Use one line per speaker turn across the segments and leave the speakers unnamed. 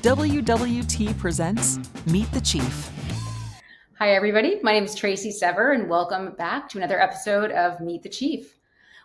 WWT presents Meet the Chief.
Hi, everybody. My name is Tracy Sever, and welcome back to another episode of Meet the Chief.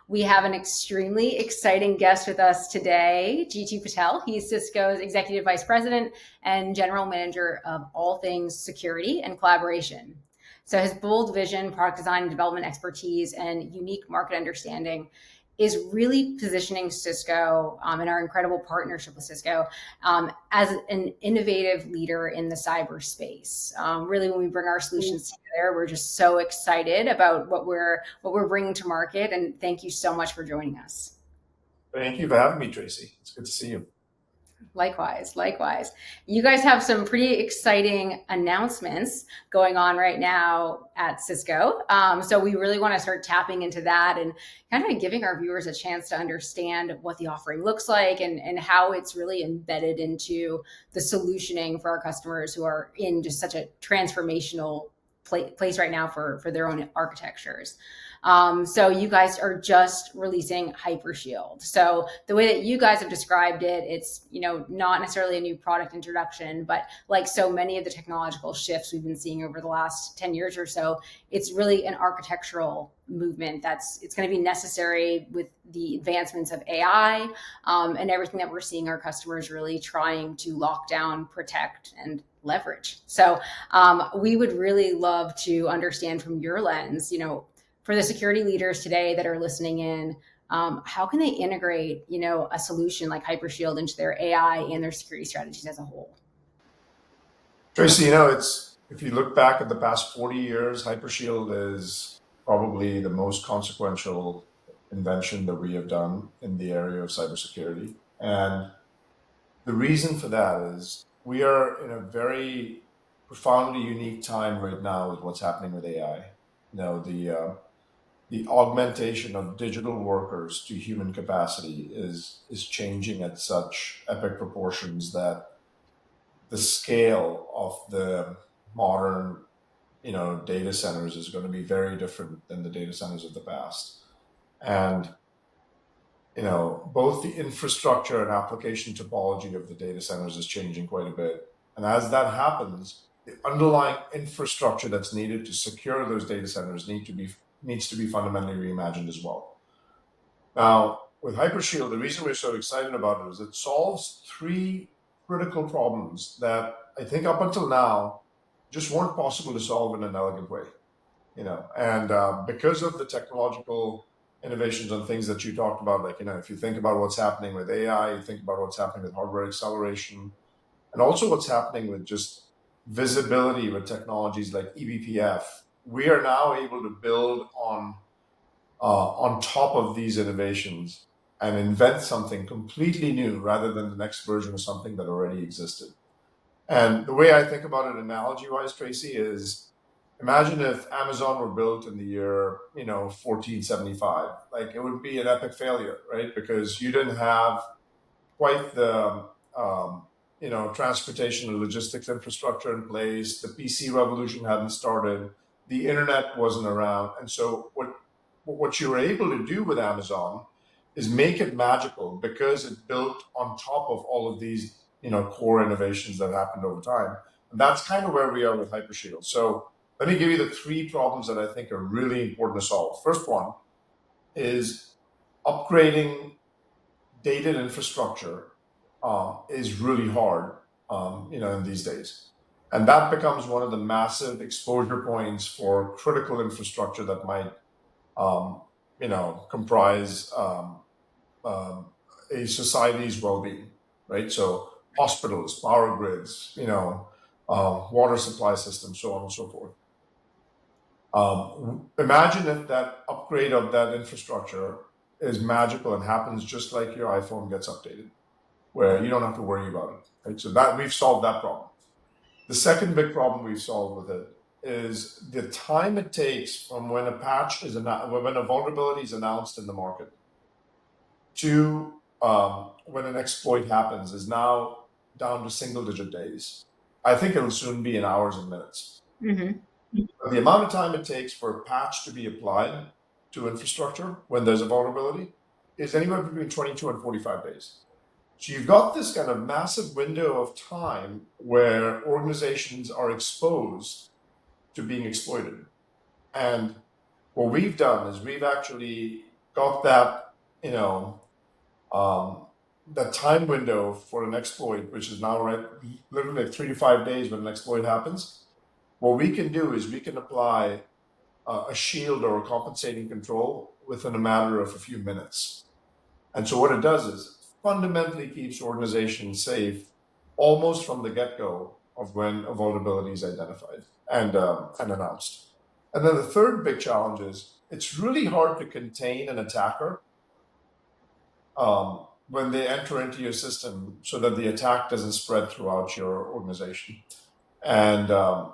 We have an extremely exciting guest with us today, Jeetu Patel. He's Cisco's Executive Vice President and General Manager of all things security and collaboration. So his bold vision, product design and development expertise, and unique market understanding is really positioning Cisco and our incredible partnership with Cisco as an innovative leader in the cyberspace. Really, when we bring our solutions together, we're just so excited about what we're bringing to market. And thank you so much for joining us.
Thank you for having me, Tracy. It's good to see you.
Likewise. You guys have some pretty exciting announcements going on right now at Cisco. So we really want to start tapping into that and kind of giving our viewers a chance to understand what the offering looks like and how it's really embedded into the solutioning for our customers who are in just such a transformational place right now for their own architectures. So you guys are just releasing Hypershield. So the way that you guys have described it, it's not necessarily a new product introduction, but like so many of the technological shifts we've been seeing over the last 10 years or so, it's really an architectural movement it's going to be necessary with the advancements of AI and everything that we're seeing our customers really trying to lock down, protect, and leverage. So we would really love to understand from your lens, for the security leaders today that are listening in, how can they integrate, a solution like Hypershield into their AI and their security strategies as a whole?
Tracy, if you look back at the past 40 years, Hypershield is probably the most consequential invention that we have done in the area of cybersecurity. And the reason for that is we are in a very profoundly unique time right now with what's happening with AI. The augmentation of digital workers to human capacity is changing at such epic proportions that the scale of the modern data centers is going to be very different than the data centers of the past. And both the infrastructure and application topology of the data centers is changing quite a bit. And as that happens, the underlying infrastructure that's needed to secure those data centers needs to be fundamentally reimagined as well. Now, with Hypershield, the reason we're so excited about it is it solves three critical problems that I think up until now just weren't possible to solve in an elegant way. And because of the technological innovations and things that you talked about, if you think about what's happening with AI, you think about what's happening with hardware acceleration, and also what's happening with just visibility with technologies like eBPF, we are now able to build on top of these innovations and invent something completely new rather than the next version of something that already existed. And the way I think about it analogy-wise, Tracy, is imagine if Amazon were built in the year 1475. It would be an epic failure, right? Because you didn't have quite the transportation and logistics infrastructure in place. The PC revolution hadn't started. The internet wasn't around. And so what you were able to do with Amazon is make it magical because it built on top of all of these core innovations that happened over time. And that's kind of where we are with Hypershield. So let me give you the three problems that I think are really important to solve. First one is upgrading dated infrastructure is really hard, in these days. And that becomes one of the massive exposure points for critical infrastructure that might, comprise a society's well-being, right? So hospitals, power grids, water supply systems, so on and so forth. Imagine if that upgrade of that infrastructure is magical and happens just like your iPhone gets updated, where you don't have to worry about it. Right? So that we've solved that problem. The second big problem we've solved with it is the time it takes from when when a vulnerability is announced in the market to when an exploit happens is now down to single-digit days. I think it'll soon be in hours and minutes.
Mm-hmm.
The amount of time it takes for a patch to be applied to infrastructure when there's a vulnerability is anywhere between 22 and 45 days. So you've got this kind of massive window of time where organizations are exposed to being exploited. And what we've done is we've actually got that, that time window for an exploit, which is now right, literally like 3 to 5 days when an exploit happens. What we can do is we can apply a shield or a compensating control within a matter of a few minutes. And so what it does is fundamentally keeps organizations safe almost from the get-go of when a vulnerability is identified and announced. And then the third big challenge is it's really hard to contain an attacker when they enter into your system so that the attack doesn't spread throughout your organization. And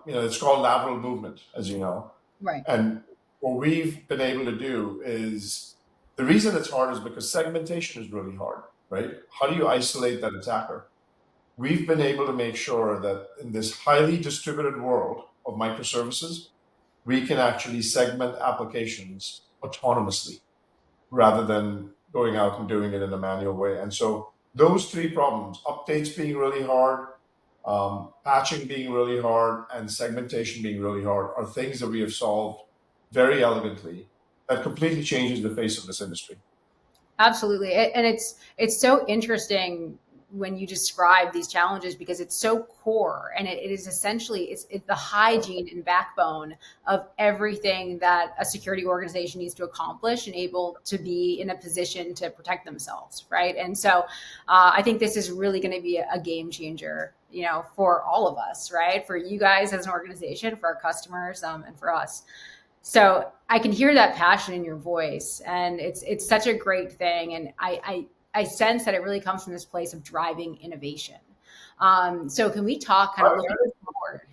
it's called lateral movement, as you know.
Right.
And what we've been able to do is, the reason it's hard is because segmentation is really hard, right? How do you isolate that attacker? We've been able to make sure that in this highly distributed world of microservices, we can actually segment applications autonomously rather than going out and doing it in a manual way. And so those three problems, updates being really hard, patching being really hard, and segmentation being really hard, are things that we have solved very elegantly that completely changes the face of this industry.
Absolutely. And it's so interesting when you describe these challenges because it's so core and it is essentially it's the hygiene and backbone of everything that a security organization needs to accomplish and able to be in a position to protect themselves, right? And so I think this is really going to be a game changer, for all of us, right? For you guys as an organization, for our customers, and for us. So I can hear that passion in your voice, and it's such a great thing. And I sense that it really comes from this place of driving innovation. So can we talk kind of looking forward?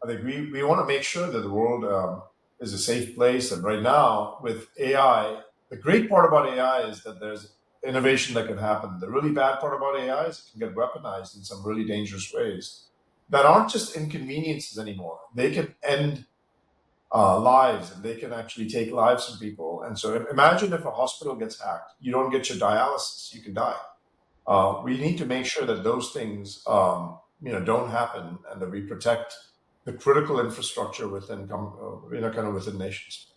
I think we want to make sure that the world is a safe place. And right now with AI, the great part about AI is that there's innovation that can happen. The really bad part about AI is it can get weaponized in some really dangerous ways that aren't just inconveniences anymore. They can end lives, and they can actually take lives from people. And so imagine if a hospital gets hacked, you don't get your dialysis, you can die. We need to make sure that those things don't happen, and that we protect the critical infrastructure within within nations.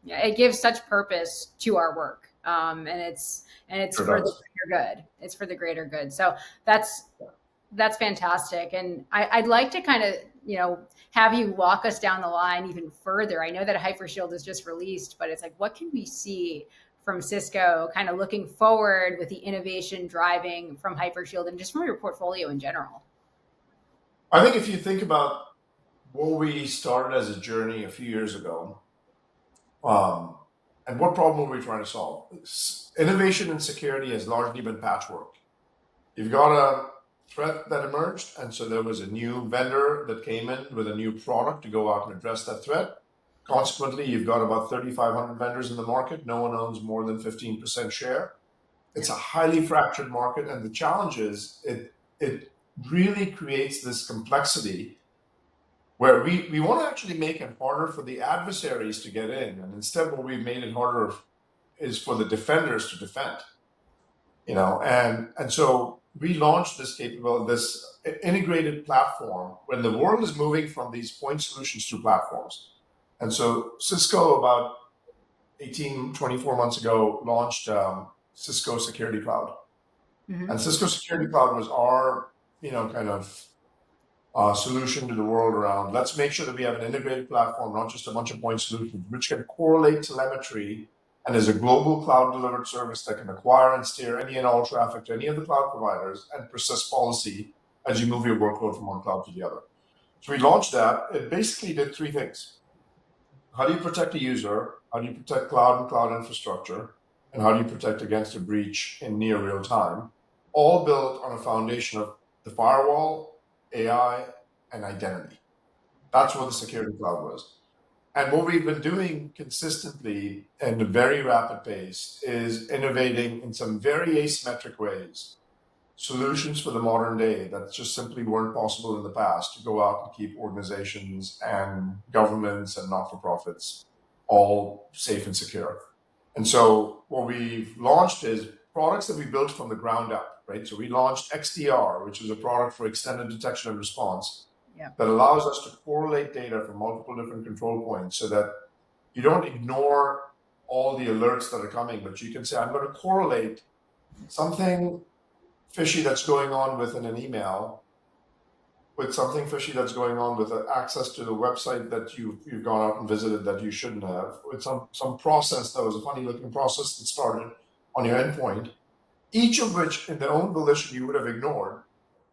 Yeah, it gives such purpose to our work, and it's
Sure
for the
does.
greater good. It's for the greater good. So that's fantastic. And I'd like to kind of, have you walk us down the line even further. I know that Hypershield is just released, but it's like, what can we see from Cisco kind of looking forward with the innovation driving from Hypershield and just from your portfolio in general?
I think if you think about what we started as a journey a few years ago, and what problem were we trying to solve? Innovation in security has largely been patchwork. You've got a threat that emerged, and so there was a new vendor that came in with a new product to go out and address that threat. Consequently, you've got about 3,500 vendors in the market. No one owns more than 15% share. It's a highly fractured market, and the challenge is it really creates this complexity where we want to actually make it harder for the adversaries to get in, and instead what we've made it harder is for the defenders to defend. And so we launched this integrated platform when the world is moving from these point solutions to platforms. And so Cisco, about 24 months ago, launched Cisco Security Cloud.
Mm-hmm.
And Cisco Security Cloud was our, solution to the world around, let's make sure that we have an integrated platform, not just a bunch of point solutions, which can correlate telemetry and is a global cloud delivered service that can acquire and steer any and all traffic to any of the cloud providers and persist policy as you move your workload from one cloud to the other. So we launched that. It basically did three things. How do you protect a user? How do you protect cloud and cloud infrastructure? And how do you protect against a breach in near real time? All built on a foundation of the firewall, AI, and identity. That's what the security cloud was. And what we've been doing consistently and at a very rapid pace is innovating in some very asymmetric ways, solutions for the modern day that just simply weren't possible in the past to go out and keep organizations and governments and not-for-profits all safe and secure. And so what we've launched is products that we built from the ground up, right? So we launched XDR, which is a product for extended detection and response that allows us to correlate data from multiple different control points so that you don't ignore all the alerts that are coming, but you can say, I'm going to correlate something fishy that's going on within an email with something fishy that's going on with access to the website that you've gone out and visited that you shouldn't have, with some process that was a funny looking process that started on your endpoint, each of which in their own volition you would have ignored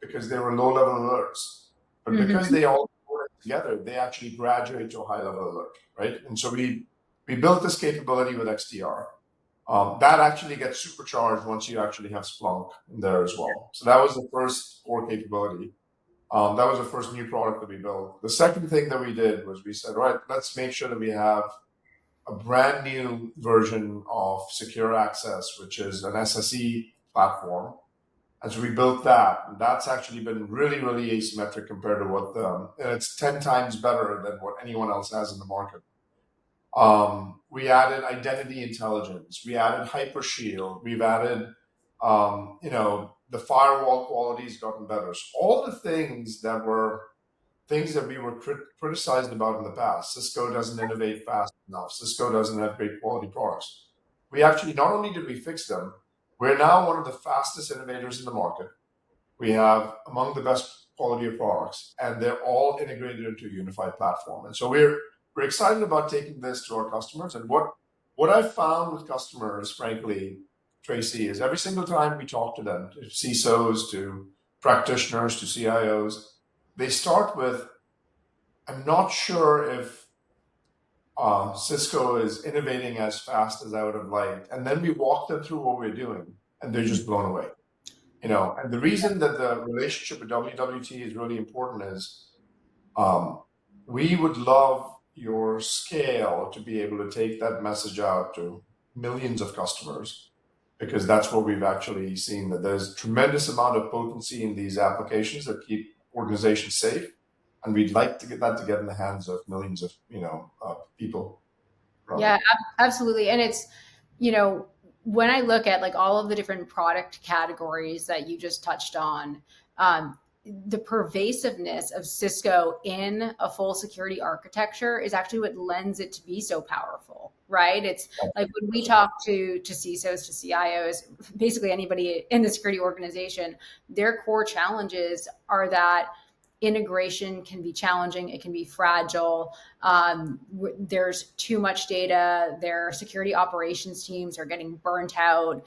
because they were low level alerts. But because they all work together, they actually graduate to a high level alert, right? And so we built this capability with XDR. That actually gets supercharged once you actually have Splunk in there as well. So that was the first core capability. That was the first new product that we built. The second thing that we did was we said, right, let's make sure that we have a brand new version of secure access, which is an SSE platform. And so we built that. And that's actually been really, really asymmetric compared to what and it's 10 times better than what anyone else has in the market. We added identity intelligence. We added Hypershield. We've added, the firewall quality's gotten better. So all the things that we were criticized about in the past. Cisco doesn't innovate fast enough. Cisco doesn't have great quality products. We actually, not only did we fix them, we're now one of the fastest innovators in the market. We have among the best quality of products, and they're all integrated into a unified platform. And so we're excited about taking this to our customers. And what I've found with customers, frankly, Tracy, is every single time we talk to them, to CISOs, to practitioners, to CIOs, they start with, I'm not sure if Cisco is innovating as fast as I would have liked. And then we walk them through what we're doing, and they're just blown away. And the reason that the relationship with WWT is really important is we would love your scale to be able to take that message out to millions of customers, because that's what we've actually seen, that there's tremendous amount of potency in these applications that keep organizations safe. And we'd like to get that to get in the hands of millions of, people.
Yeah, absolutely. And it's, when I look at like all of the different product categories that you just touched on, the pervasiveness of Cisco in a full security architecture is actually what lends it to be so powerful, right? It's like when we talk to CISOs, to CIOs, basically anybody in the security organization, their core challenges are that integration can be challenging. It can be fragile. There's too much data. Their security operations teams are getting burnt out.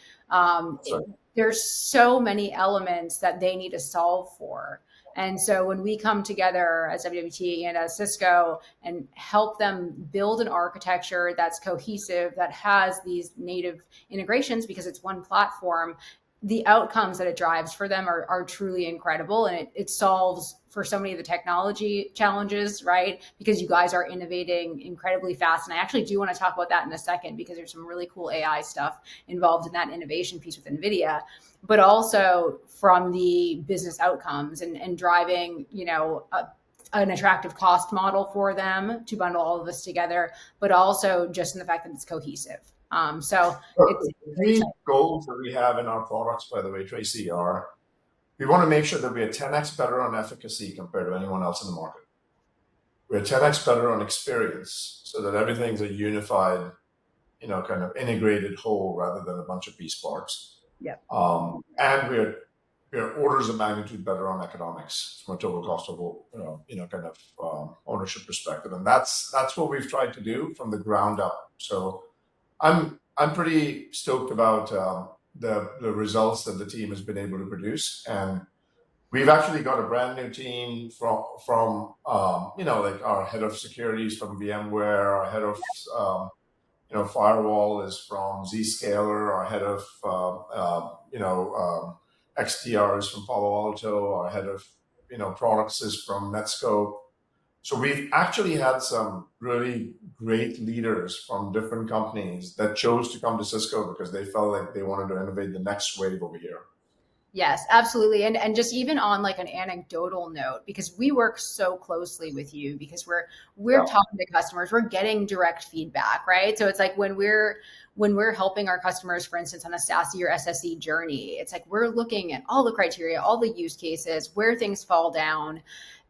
There's so many elements that they need to solve for. And so when we come together as WWT and as Cisco and help them build an architecture that's cohesive, that has these native integrations because it's one platform, the outcomes that it drives for them are truly incredible. And it solves for so many of the technology challenges, right? Because you guys are innovating incredibly fast. And I actually do want to talk about that in a second, because there's some really cool AI stuff involved in that innovation piece with NVIDIA, but also from the business outcomes and driving, an attractive cost model for them to bundle all of this together, but also just in the fact that it's cohesive. So
the three goals that we have in our products, by the way, Tracy, are we want to make sure that we are 10x better on efficacy compared to anyone else in the market. We're 10x better on experience, so that everything's a unified, kind of integrated whole rather than a bunch of piece parts.
Yeah.
And we're orders of magnitude better on economics from a total cost of ownership perspective, and that's what we've tried to do from the ground up. So I'm pretty stoked about the results that the team has been able to produce, and we've actually got a brand new team from like our head of security is from VMware, our head of firewall is from Zscaler, our head of XDR is from Palo Alto, our head of products is from Netscope. So we've actually had some really great leaders from different companies that chose to come to Cisco because they felt like they wanted to innovate the next wave over here.
Yes, absolutely. And just even on like an anecdotal note, because we work so closely with you, because we're talking to customers, we're getting direct feedback, right? So it's like when we're when we're helping our customers, for instance, on a SASE or SSE journey, it's like we're looking at all the criteria, all the use cases, where things fall down.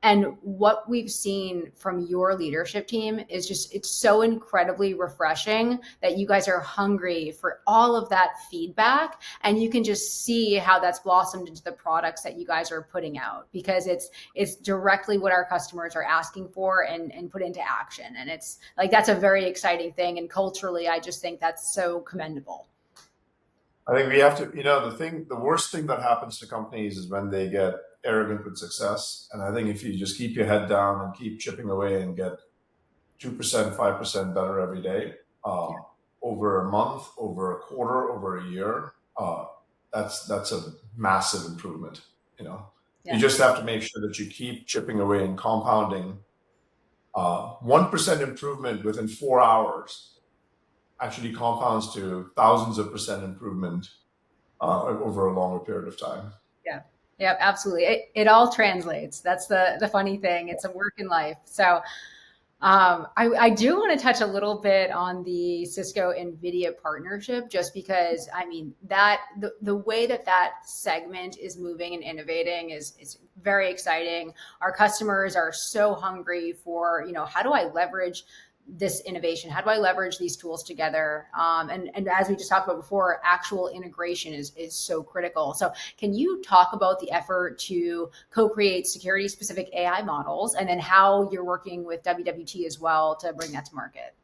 And what we've seen from your leadership team is just, it's so incredibly refreshing that you guys are hungry for all of that feedback. And you can just see how that's blossomed into the products that you guys are putting out, because it's directly what our customers are asking for and put into action. And it's like, that's a very exciting thing. And culturally, I just think that's so commendable.
I think we have to, the worst thing that happens to companies is when they get arrogant with success. And I think if you just keep your head down and keep chipping away and get 2%, 5% better every day, over a month, over a quarter, over a year, that's a massive improvement. You just have to make sure that you keep chipping away and compounding. 1% improvement within 4 hours actually compounds to thousands of percent improvement over a longer period of time.
Yeah, absolutely. It all translates. That's the funny thing. It's a work in life. So I do want to touch a little bit on the Cisco NVIDIA partnership, just because, I mean, that the way that segment is moving and innovating is very exciting. Our customers are so hungry for, how do I leverage this innovation? How do I leverage these tools together? And as we just talked about before, actual integration is so critical. So can you talk about the effort to co-create security specific AI models, and then how you're working with WWT as well to bring that to market?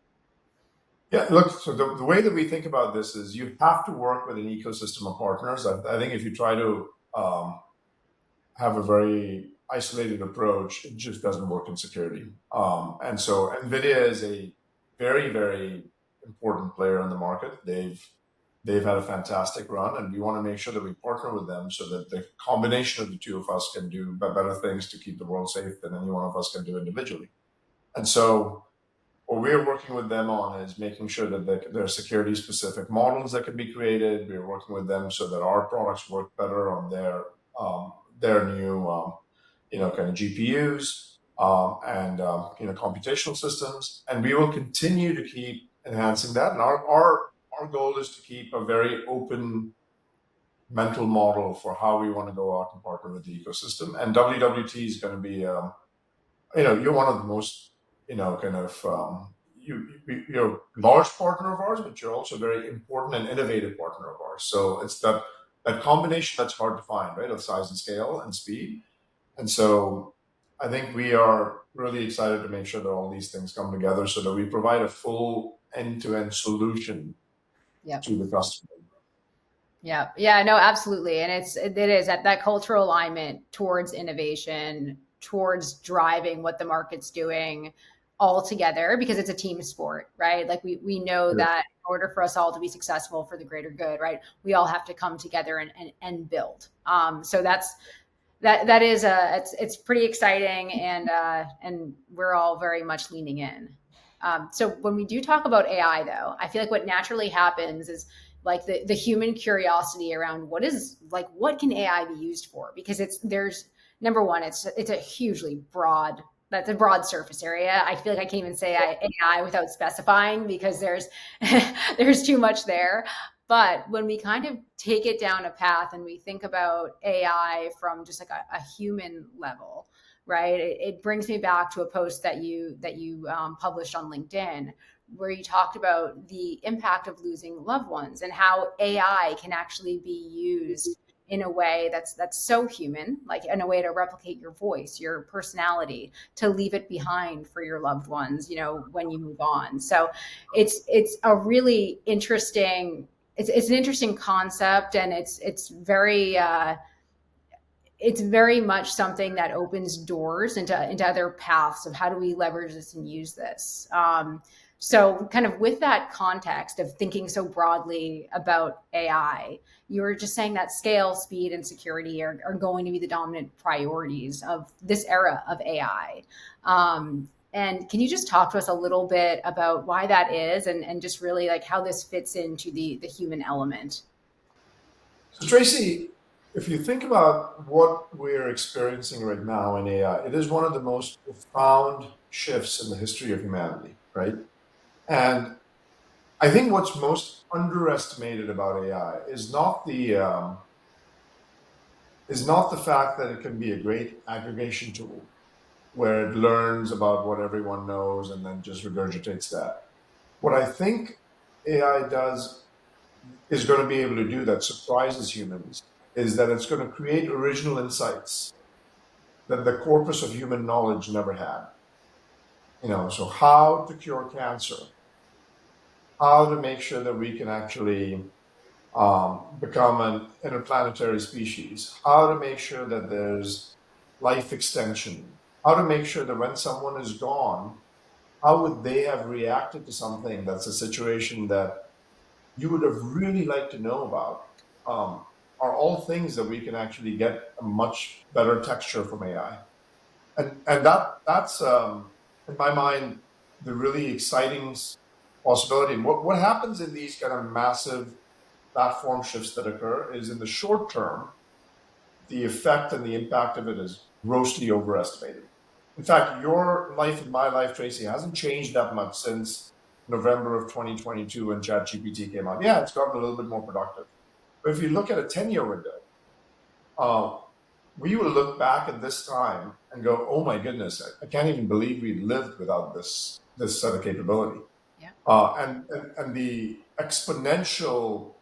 Yeah, look, so the way that we think about this is you have to work with an ecosystem of partners. I think if you try to have a very isolated approach, it just doesn't work in security. And so NVIDIA is a very, very important player in the market. They've had a fantastic run, and we want to make sure that we partner with them so that the combination of the two of us can do better things to keep the world safe than any one of us can do individually. And so what we're working with them on is making sure that there are security specific models that can be created. We're working with them so that our products work better on their new kind of GPUs and computational systems, and we will continue to keep enhancing that. And our goal is to keep a very open mental model for how we want to go out and partner with the ecosystem. And WWT is going to be, you're one of the most, you're a large partner of ours, but you're also a very important and innovative partner of ours. So it's that combination that's hard to find, right, of size and scale and speed. And so I think we are really excited to make sure that all these things come together so that we provide a full end-to-end solution to the customer.
Yeah, no, absolutely. And it is at that cultural alignment towards innovation, towards driving what the market's doing all together, because it's a team sport, right? Like we know that in order for us all to be successful for the greater good, right, we all have to come together and build. So that is it's pretty exciting, and we're all very much leaning in. So when we do talk about AI, though, I feel like what naturally happens is like the human curiosity around what can AI be used for? Because there's number one, it's a hugely broad. That's a broad surface area. I feel like I can't even say AI without specifying, because there's too much there. But when we kind of take it down a path and we think about AI from just like a human level, right? It brings me back to a post that you published on LinkedIn, where you talked about the impact of losing loved ones and how AI can actually be used in a way that's so human, like in a way to replicate your voice, your personality, to leave it behind for your loved ones, when you move on. So it's a really interesting. It's an interesting concept, and it's very much something that opens doors into other paths of how do we leverage this and use this. So kind of with that context of thinking so broadly about AI, you were just saying that scale, speed, and security are going to be the dominant priorities of this era of AI. And can you just talk to us a little bit about why that is, and just really like how this fits into the human element?
So Tracy, if you think about what we're experiencing right now in AI, it is one of the most profound shifts in the history of humanity, right? And I think what's most underestimated about AI is not the fact that it can be a great aggregation tool where it learns about what everyone knows and then just regurgitates that. What I think AI does is going to be able to do that surprises humans is that it's going to create original insights that the corpus of human knowledge never had. So how to cure cancer, how to make sure that we can actually become an interplanetary species, how to make sure that there's life extension, how to make sure that when someone is gone, how would they have reacted to something that's a situation that you would have really liked to know about, are all things that we can actually get a much better texture from AI. And that's in my mind the really exciting possibility. What happens in these kind of massive platform shifts that occur is in the short term, the effect and the impact of it is grossly overestimated. In fact, your life and my life, Tracy, hasn't changed that much since November of 2022 when ChatGPT came out. Yeah, it's gotten a little bit more productive. But if you look at a 10-year window, we will look back at this time and go, "Oh my goodness, I can't even believe we lived without this set of capability."
Yeah.
And the exponential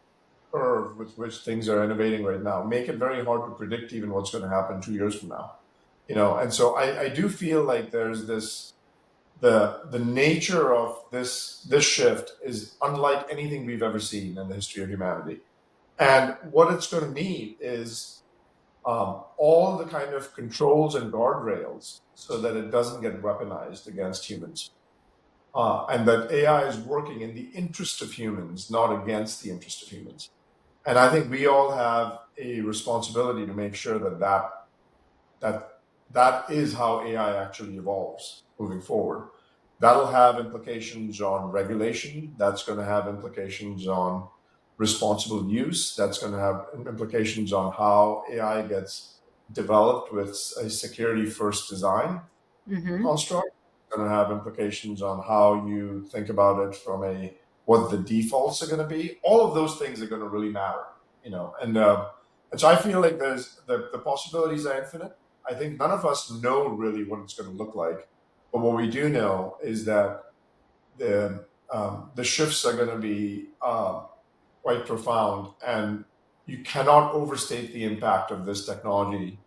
curve with which things are innovating right now make it very hard to predict even what's going to happen 2 years from now. And so I do feel like there's this the nature of this shift is unlike anything we've ever seen in the history of humanity. And what it's going to need is all the kind of controls and guardrails so that it doesn't get weaponized against humans. And that AI is working in the interest of humans, not against the interest of humans. And I think we all have a responsibility to make sure that is how AI actually evolves moving forward. That'll have implications on regulation. That's going to have implications on responsible use. That's going to have implications on how AI gets developed with a security-first design construct. It's going to have implications on how you think about it from what the defaults are going to be. All of those things are going to really matter, and so I feel like there's the possibilities are infinite. I think none of us know really what it's going to look like, but what we do know is that the shifts are going to be quite profound, and you cannot overstate the impact of this technology.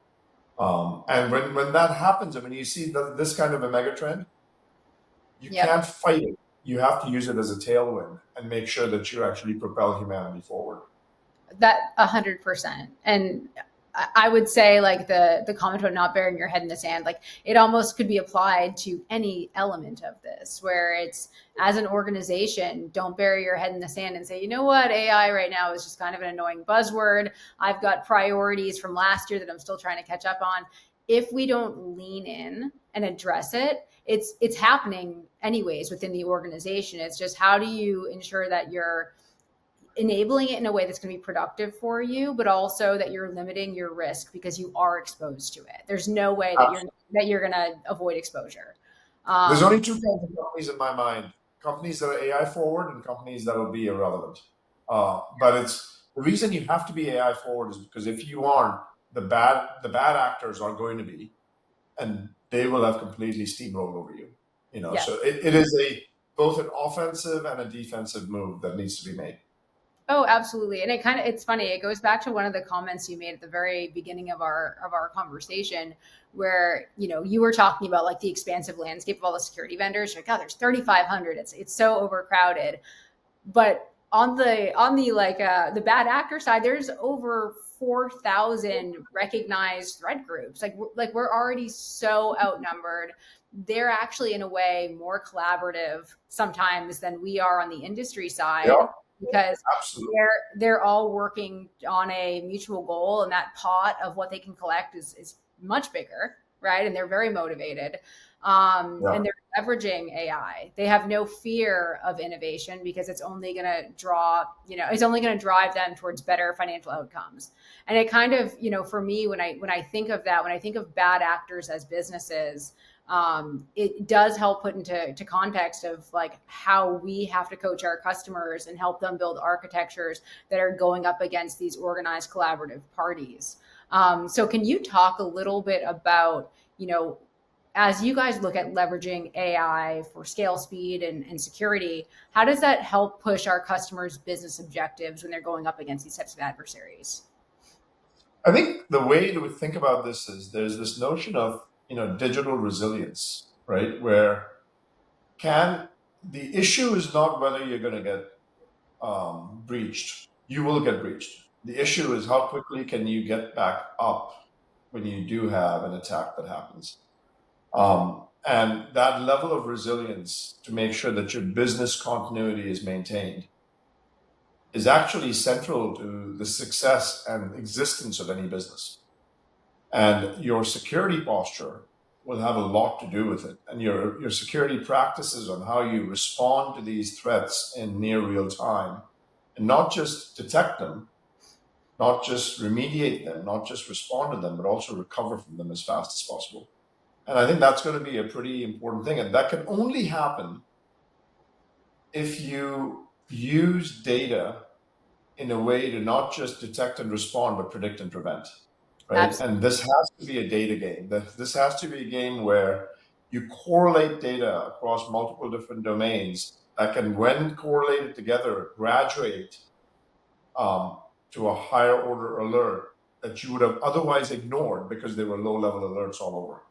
And when that happens, I mean, you see this kind of a mega trend, you can't fight it. You have to use it as a tailwind and make sure that you actually propel humanity forward.
That 100%. And I would say like the comment about not burying your head in the sand, like it almost could be applied to any element of this, where it's as an organization, don't bury your head in the sand and say, you know what, AI right now is just kind of an annoying buzzword. I've got priorities from last year that I'm still trying to catch up on. If we don't lean in and address it, it's happening anyways within the organization. It's just how do you ensure that you're enabling it in a way that's going to be productive for you, but also that you're limiting your risk because you are exposed to it. There's no way that you're going to avoid exposure.
There's only two kinds of companies in my mind: companies that are AI forward and companies that will be irrelevant. But it's the reason you have to be AI forward is because if you aren't, the bad actors are going to be, and they will have completely steamrolled over you.
Yes.
So it is both an offensive and a defensive move that needs to be made.
Oh, absolutely. And it's funny. It goes back to one of the comments you made at the very beginning of our conversation where, you were talking about like the expansive landscape of all the security vendors. You're like, oh, there's 3,500. It's so overcrowded. But on the the bad actor side, there's over 4,000 recognized threat groups. Like we're already so outnumbered. They're actually in a way more collaborative sometimes than we are on the industry side.
Yeah.
Because
Absolutely.
they're all working on a mutual goal, and that pot of what they can collect is much bigger, right? And they're very motivated, and they're leveraging AI. They have no fear of innovation because it's only going to it's only going to drive them towards better financial outcomes. And it kind of, for me, when I think of that, when I think of bad actors as businesses, it does help put into context of like how we have to coach our customers and help them build architectures that are going up against these organized collaborative parties. So can you talk a little bit about, as you guys look at leveraging AI for scale, speed, and security, how does that help push our customers' business objectives when they're going up against these types of adversaries?
I think the way to think about this is there's this notion of digital resilience, right? Where the issue is not whether you're going to get breached. You will get breached. The issue is how quickly can you get back up when you do have an attack that happens. And that level of resilience to make sure that your business continuity is maintained is actually central to the success and existence of any business. And your security posture will have a lot to do with it. And your security practices on how you respond to these threats in near real time, and not just detect them, not just remediate them, not just respond to them, but also recover from them as fast as possible. And I think that's going to be a pretty important thing. And that can only happen if you use data in a way to not just detect and respond, but predict and prevent. Right?
Absolutely.
And this has to be a data game. This has to be a game where you correlate data across multiple different domains that can, when correlated together, graduate to a higher order alert that you would have otherwise ignored because they were low-level alerts all over.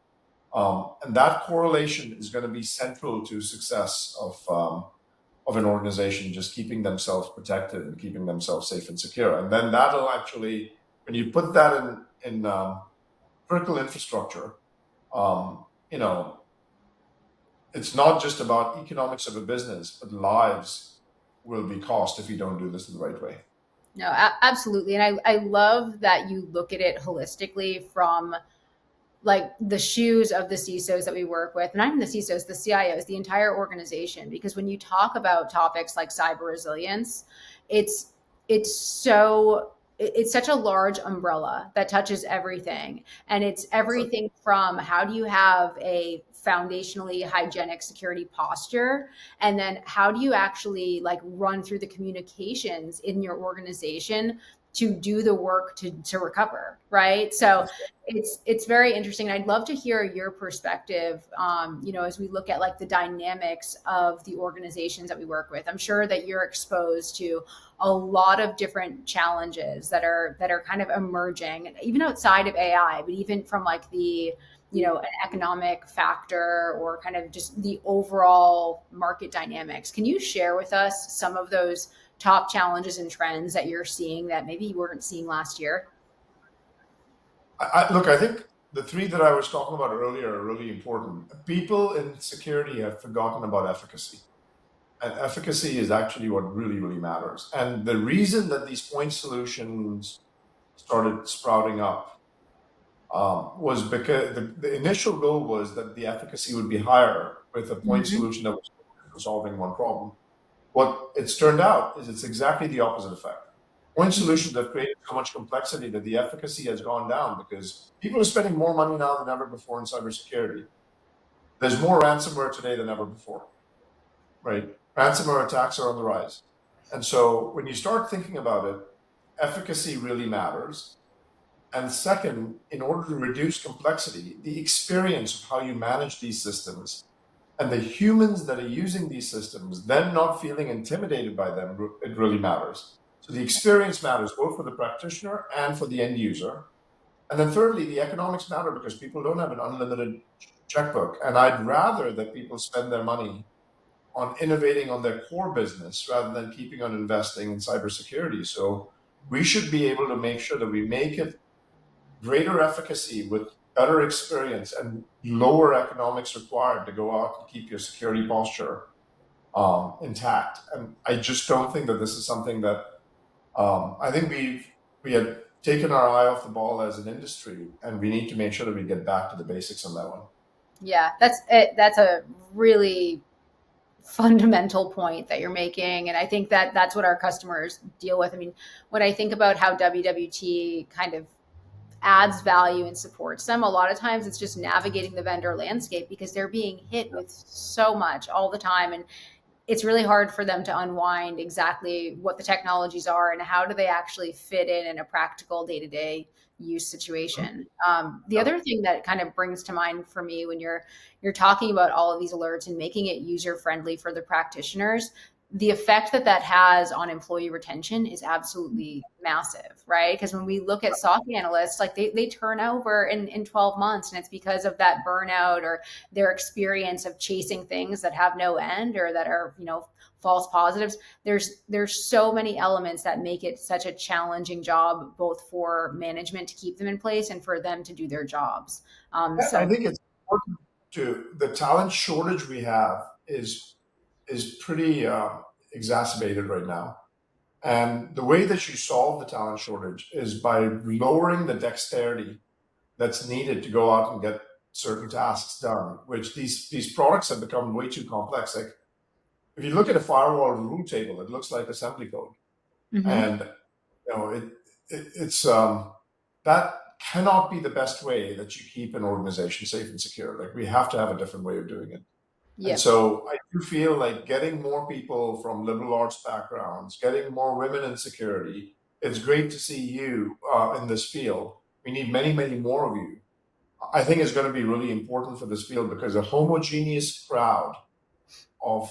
And that correlation is going to be central to success of an organization, just keeping themselves protected and keeping themselves safe and secure. And then that'll actually, when you put that in critical infrastructure, it's not just about economics of a business, but lives will be cost if you don't do this in the right way.
No, absolutely. And I love that you look at it holistically from like the shoes of the CISOs that we work with, not even the CISOs, the CIOs, the entire organization. Because when you talk about topics like cyber resilience, it's such a large umbrella that touches everything. And it's everything from how do you have a foundationally hygienic security posture, and then how do you actually like run through the communications in your organization to do the work to recover, right? So it's very interesting. I'd love to hear your perspective, as we look at like the dynamics of the organizations that we work with. I'm sure that you're exposed to a lot of different challenges that are kind of emerging, even outside of AI, but even from like the an economic factor or kind of just the overall market dynamics. Can you share with us some of those top challenges and trends that you're seeing that maybe you weren't seeing last year?
Look, I think the three that I was talking about earlier are really important. People in security have forgotten about efficacy. And efficacy is actually what really, really matters. And the reason that these point solutions started sprouting up was because the initial goal was that the efficacy would be higher with a point solution that was solving one problem. What it's turned out is it's exactly the opposite effect. Point solutions have created so much complexity that the efficacy has gone down because people are spending more money now than ever before in cybersecurity. There's more ransomware today than ever before, right? Ransomware attacks are on the rise. And so when you start thinking about it, efficacy really matters. And second, in order to reduce complexity, the experience of how you manage these systems and the humans that are using these systems, then not feeling intimidated by them, it really matters. So the experience matters both for the practitioner and for the end user. And then thirdly, the economics matter because people don't have an unlimited checkbook. And I'd rather that people spend their money on innovating on their core business rather than keeping on investing in cybersecurity. So we should be able to make sure that we make it greater efficacy with better experience and lower economics required to go out and keep your security posture intact. And I just don't think that this is something that I think we had taken our eye off the ball as an industry, and we need to make sure that we get back to the basics on that one.
Yeah, that's it. That's a really fundamental point that you're making, and I think that that's what our customers deal with. I mean, when I think about how WWT kind of adds value and supports them. A lot of times it's just navigating the vendor landscape because they're being hit with so much all the time. And it's really hard for them to unwind exactly what the technologies are and how do they actually fit in a practical day-to-day use situation. The other thing that kind of brings to mind for me when you're talking about all of these alerts and making it user friendly for the practitioners, the effect that that has on employee retention is absolutely massive, right? Because when we look at SOC analysts, like they turn over in 12 months, and it's because of that burnout or their experience of chasing things that have no end or that are, false positives. There's so many elements that make it such a challenging job, both for management to keep them in place and for them to do their jobs.
I think it's important the talent shortage we have is pretty exacerbated right now. And the way that you solve the talent shortage is by lowering the dexterity that's needed to go out and get certain tasks done, which these products have become way too complex. Like if you look at a firewall rule table, it looks like assembly code.
Mm-hmm.
And it's that cannot be the best way that you keep an organization safe and secure. Like we have to have a different way of doing it.
Yeah.
And so I do feel like getting more people from liberal arts backgrounds, getting more women in security. It's great to see you in this field. We need many, many more of you. I think it's going to be really important for this field because a homogeneous crowd of,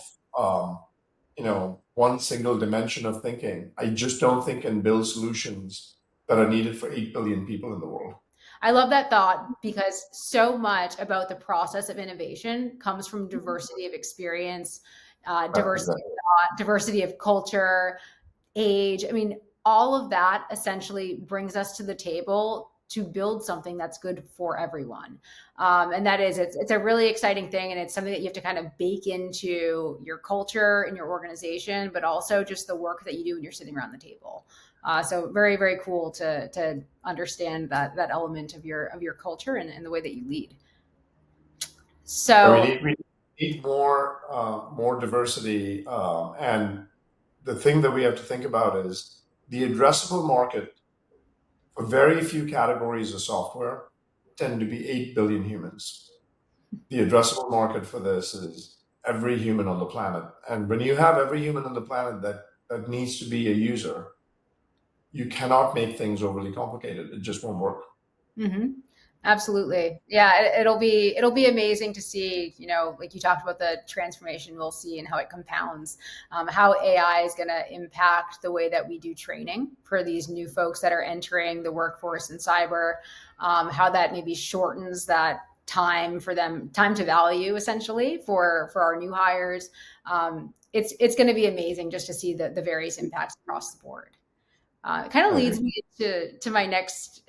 one single dimension of thinking, I just don't think can build solutions that are needed for 8 billion people in the world.
I love that thought because so much about the process of innovation comes from diversity of experience, diversity of thought, diversity of culture, age. I mean, all of that essentially brings us to the table to build something that's good for everyone. And that is, it's a really exciting thing. And it's something that you have to kind of bake into your culture and your organization, but also just the work that you do when you're sitting around the table. So very, very cool to understand that element of your culture and the way that you lead. So
we need more diversity, and the thing that we have to think about is the addressable market for very few categories of software tend to be 8 billion humans. The addressable market for this is every human on the planet. And when you have every human on the planet that needs to be a user, you cannot make things overly complicated. It just won't work.
Mm-hmm. Absolutely. Yeah, it'll be amazing to see, like you talked about the transformation we'll see and how it compounds, how AI is going to impact the way that we do training for these new folks that are entering the workforce in cyber, how that maybe shortens that time for them, time to value essentially for our new hires. It's going to be amazing just to see the various impacts across the board. It kind of leads me to my next,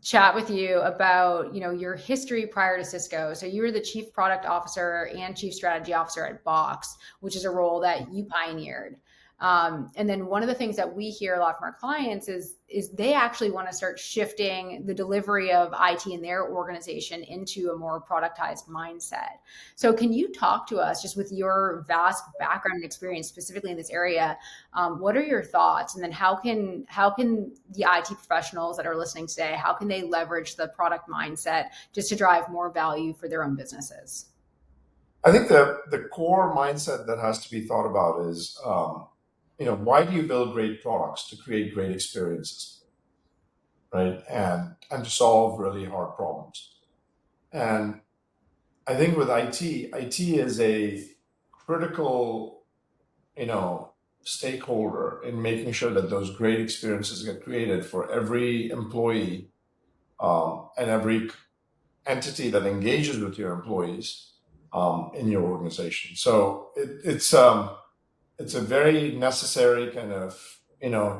chat with you about, your history prior to Cisco. So you were the chief product officer and chief strategy officer at Box, which is a role that you pioneered. And then one of the things that we hear a lot from our clients is they actually want to start shifting the delivery of IT in their organization into a more productized mindset. So can you talk to us, just with your vast background and experience specifically in this area, what are your thoughts? And then how can the IT professionals that are listening today, how can they leverage the product mindset just to drive more value for their own businesses?
I think the core mindset that has to be thought about is, why do you build great products? To create great experiences, right? And to solve really hard problems. And I think with IT is a critical, stakeholder in making sure that those great experiences get created for every employee, and every entity that engages with your employees in your organization. So it's a very necessary kind of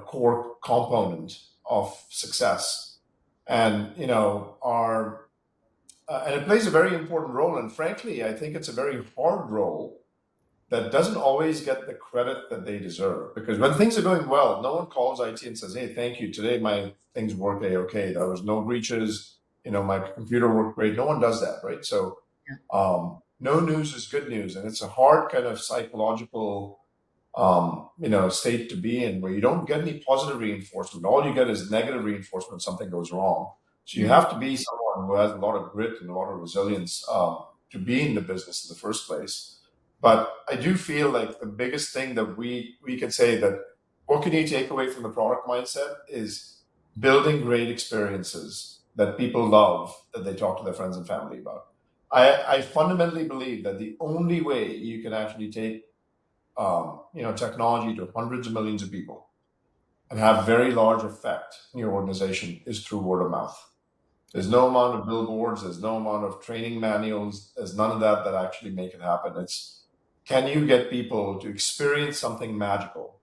core component of success, and and it plays a very important role. And frankly, I think it's a very hard role that doesn't always get the credit that they deserve. Because when things are going well, no one calls IT and says, "Hey, thank you. Today my things worked okay. There was no breaches. My computer worked great." No one does that, right? So no news is good news, and it's a hard kind of psychological state to be in, where you don't get any positive reinforcement. All you get is negative reinforcement when something goes wrong. So you have to be someone who has a lot of grit and a lot of resilience to be in the business in the first place. But I do feel like the biggest thing that we can say that what can you take away from the product mindset is building great experiences that people love, that they talk to their friends and family about. I fundamentally believe that the only way you can actually take technology to hundreds of millions of people and have very large effect in your organization is through word of mouth. There's no amount of billboards, there's no amount of training manuals, there's none of that actually make it happen. It's, can you get people to experience something magical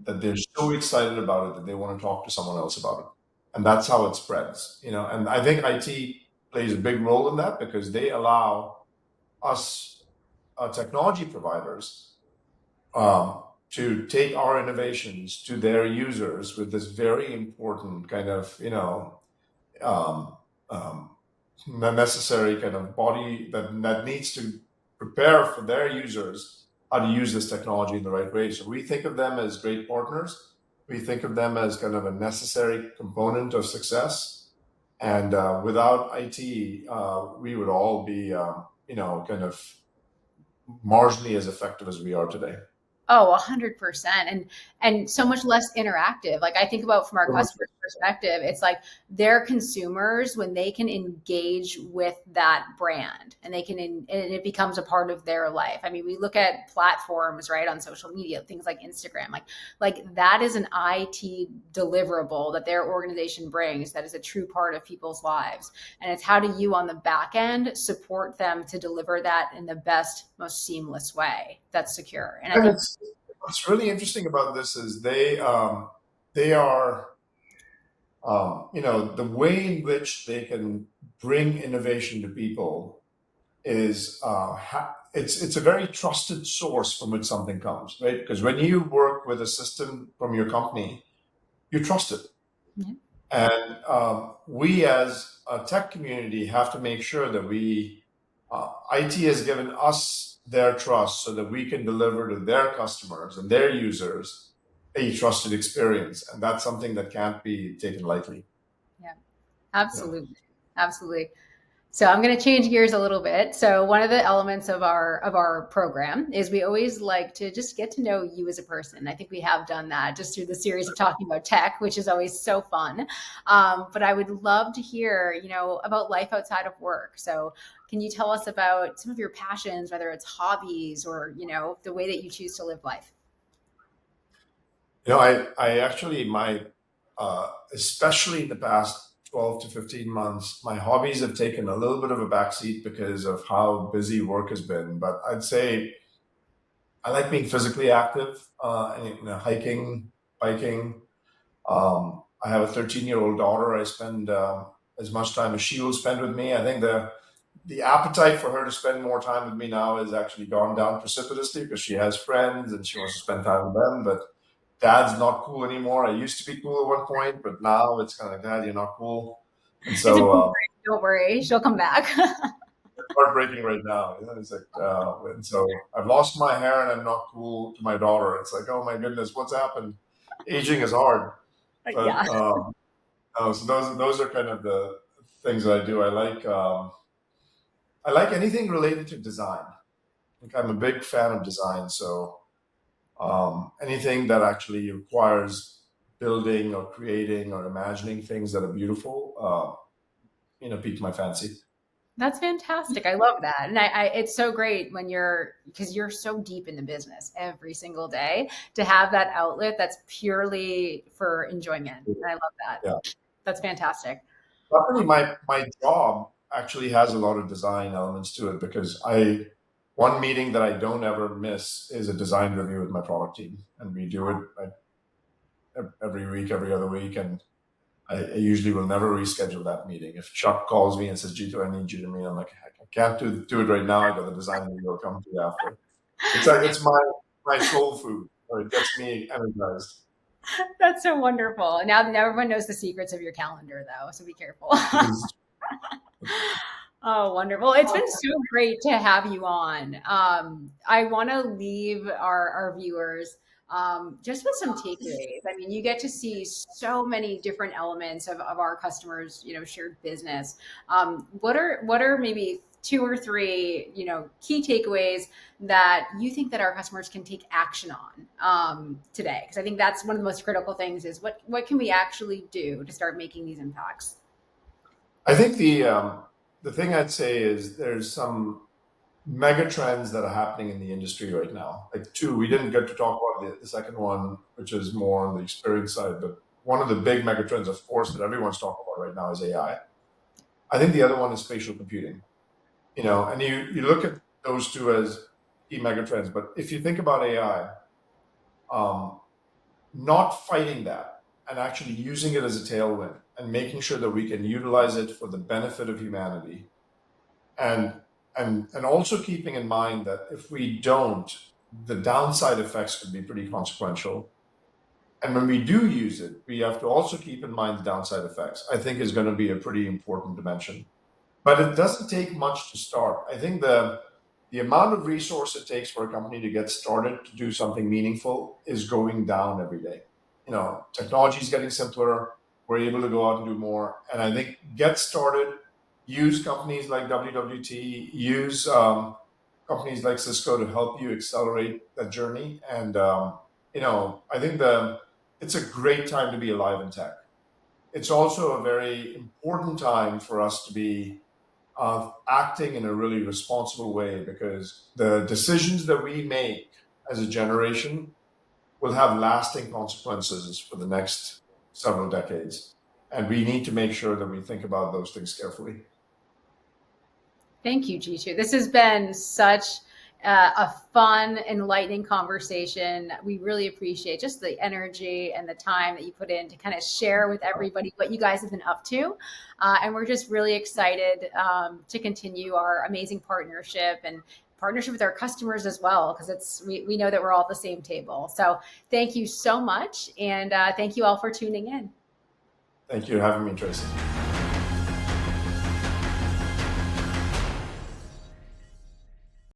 that they're so excited about it that they want to talk to someone else about it? And that's how it spreads, and I think IT plays a big role in that, because they allow us technology providers to take our innovations to their users with this very important kind of, necessary kind of body that needs to prepare for their users how to use this technology in the right way. So we think of them as great partners. We think of them as kind of a necessary component of success. And without IT, we would all be, kind of marginally as effective as we are today.
Oh, 100%. And so much less interactive. Like I think about from our customer's perspective, it's like their consumers, when they can engage with that brand and and it becomes a part of their life. I mean, we look at platforms, right, on social media, things like Instagram, like that is an IT deliverable that their organization brings that is a true part of people's lives. And it's how do you on the back end support them to deliver that in the best, most seamless way that's secure. And I think
what's really interesting about this is they are, the way in which they can bring innovation to people is it's a very trusted source from which something comes, right? Because when you work with a system from your company, you trust it.
Yeah.
And we as a tech community have to make sure that IT has given us their trust so that we can deliver to their customers and their users a trusted experience. And that's something that can't be taken lightly.
Yeah, absolutely. Yeah. Absolutely. So I'm going to change gears a little bit. So one of the elements of our program is we always like to just get to know you as a person. I think we have done that just through the series of talking about tech, which is always so fun. But I would love to hear, about life outside of work. So can you tell us about some of your passions, whether it's hobbies or, the way that you choose to live life?
I actually, especially in the past 12 to 15 months, my hobbies have taken a little bit of a backseat because of how busy work has been. But I'd say I like being physically active, hiking, biking. I have a 13-year-old daughter. I spend as much time as she will spend with me. I think the appetite for her to spend more time with me now has actually gone down precipitously because she has friends and she wants to spend time with them. But Dad's not cool anymore. I used to be cool at one point, but now it's kind of like, Dad, you're not cool. And so
don't worry, she'll come back.
it's heartbreaking right now. It's like, and so I've lost my hair and I'm not cool to my daughter. It's like, oh my goodness, what's happened? Aging is hard. But
Yeah.
so those are kind of the things that I do. I like anything related to design. Like I'm a big fan of design, so anything that actually requires building or creating or imagining things that are beautiful, pique my fancy.
That's fantastic. I love that. And it's so great because you're so deep in the business every single day to have that outlet that's purely for enjoyment. And I love that.
Yeah.
That's fantastic.
Luckily, my job actually has a lot of design elements to it because one meeting that I don't ever miss is a design review with my product team, and we do it every week, every other week, and I usually will never reschedule that meeting. If Chuck calls me and says, "Jeetu, I need you to meet," I'm like, I can't do it right now. I got the design review. I'll come to you after. It's like it's my soul food, or it gets me energized.
That's so wonderful. Now everyone knows the secrets of your calendar, though, so be careful. Oh, wonderful. It's been so great to have you on. I want to leave our viewers just with some takeaways. I mean, you get to see so many different elements of our customers, shared business. What are maybe two or three, key takeaways that you think that our customers can take action on today? Because I think that's one of the most critical things is what can we actually do to start making these impacts?
I think the thing I'd say is there's some mega trends that are happening in the industry right now. Like two, we didn't get to talk about the second one, which is more on the experience side, but one of the big mega trends, of course, that everyone's talking about right now is AI. I think the other one is spatial computing. And you look at those two as key mega trends, but if you think about AI, um, not fighting that and actually using it as a tailwind and making sure that we can utilize it for the benefit of humanity, and and also keeping in mind that if we don't, the downside effects could be pretty consequential. And when we do use it, we have to also keep in mind the downside effects, I think, is going to be a pretty important dimension. But it doesn't take much to start. I think the amount of resource it takes for a company to get started to do something meaningful is going down every day. Technology is getting simpler. We're able to go out and do more. And I think get started, use companies like WWT, use companies like Cisco to help you accelerate that journey. And, I think it's a great time to be alive in tech. It's also a very important time for us to be acting in a really responsible way, because the decisions that we make as a generation will have lasting consequences for the next several decades. And we need to make sure that we think about those things carefully.
Thank you, Jeetu. This has been such a fun, enlightening conversation. We really appreciate just the energy and the time that you put in to kind of share with everybody what you guys have been up to. And we're just really excited to continue our amazing partnership with our customers as well, because we know that we're all at the same table. So thank you so much. And thank you all for tuning in.
Thank you for having me, Tracy.